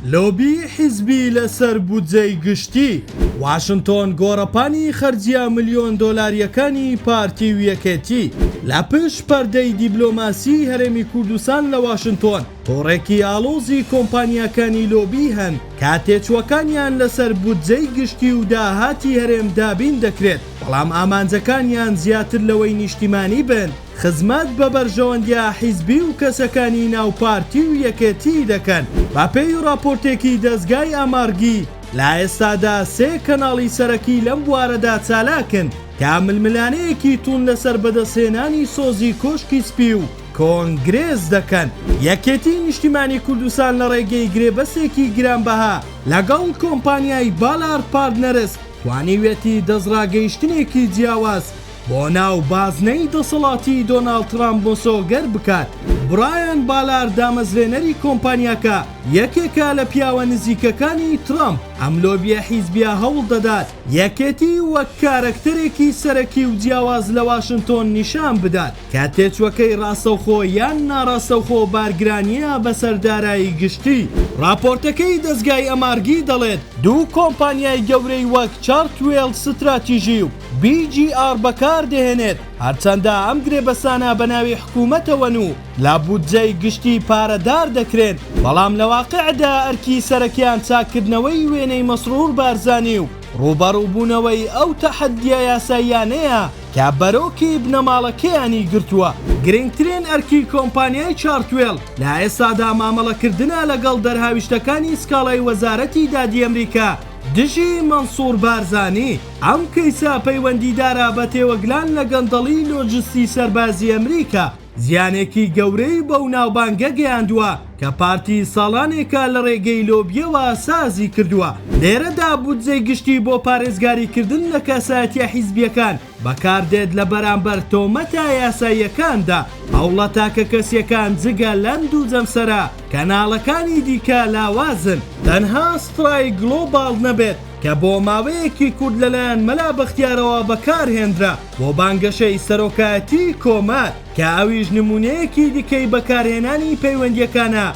لۆبی حیزبی لەسەر بودجەی گشتی واشنتۆن گۆڕەپانی خەرجیە ملیۆن دۆلاریەکانی پارتی و یەکێتی لە پشت پەردەی دیبلۆماسی هەرێمی کوردستان لە واشنتۆن تۆڕێکی ئاڵۆزی کۆمپانیاکانی لۆبی هەن کاتێچوەکانیان لەسەر بودجەی گشتی و داهاتی هەرێم دابین دەکرێت بەڵام ئامانجەکانیان زیاتر لەوەی نیشتیمانی بن خزمەت بە بەرژەوەندیە حیزبی و کەسەکانی ناوپارتی و یەکێتی دەکەن بە پێی راپۆرتێکی دەستگای ئامارگی لە ئێستادا سێ کەناڵی سەرەکی لەم بوارەدا چالاکن کە ململانەیەکی تون لەسەر بەدەستهێنانی سۆزی کۆشکی سپی و کۆنگرێز دەکەن یەکێتی نیشتیمانی کوردستان لە ڕێگەی گرێبەسێکی گرانبەها لەگەڵ کۆمپانیای بالار پارتنەرس توانیوێتی دەستڕاگەیشتنێکی جیاواز بۆ ناو بازنەی دەسەڵاتی دۆناڵد ترامپ مۆسۆگەر بکات برایان بالار دامەزرێنەری کۆمپانیاکە یەکێکە لە پیاوە نزیکەکانی ترامپ ئەم لۆبیە حیزبیە هەوڵ دەدات یەکێتی وەک کارەکتەرێکی سەرەکی و جیاواز لە واشنتۆن نیشان بدات کە تێچوەکەی ڕاستەوخۆ یان ناڕاستەوخۆ بارگرانیە بەسەر دارایی گشتی راپۆرتەکەی دەستگای ئەمارگی دەڵێت دوو کۆمپانیای گەورەی وەک چارتوێل ستراتیژی و BGR بەکاردێنێت هەرچەندە ئەم گرێبەسانە بە ناوی حکوومەتەوەن و لە بودجەی گشتی پارەدار دەکرێن بەڵام لە واقعدا ئەرکی سەرەکیان چاکردنەوەی وێنەی مەسرور بارزانی و ڕوبەڕووبوونەوەی ئەو تەحەدیە یاساییانەیە کە بەرۆکی بنەماڵەکەیانی گرتووە گرنگترین ئەرکی کۆمپانیای چارتوێل لە ئێستادا مامەڵەکردنە لەگەڵ دەرهاویشتەکانی سکاڵای وەزارەتی دادی ئەمریکا دژی مەنسوور بارزانی ئەم کەیسا پەیوەندیدارە بە تێوەگلان لە گەندەڵی لۆجستی سەربازی ئەمریکا زیانێکی گەورەی بەو ناوبانگە گەیاندووە کە پارتی ساڵانێکە لە ڕێگەی لۆبیەوە سازی کردووە لێرەدا بودجەی گشتی بۆ پارێزگاریکردن لە کەسایەتیە حیزبیەکان بەکاردێت لە بەرامبەر تۆمەتە یاساییەکاندا هەوڵە تاکە کەسیەکان جگە لەند و جەمسەرە کەناڵەکانی دیکە لاوازن تەنها سترای گلۆباڵ نەبێت کە بۆ ماوەیەکی کورد لەلایەن مەلا بەختیارەوە بەکارهێنرا بۆ بانگەشەی سەرۆکایەتی کۆمار کە ئەویش نمونەیەکی دیکەی بەکارهێنانی پەیوەندیەکانە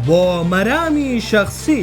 بۆ مەرامی شەخسی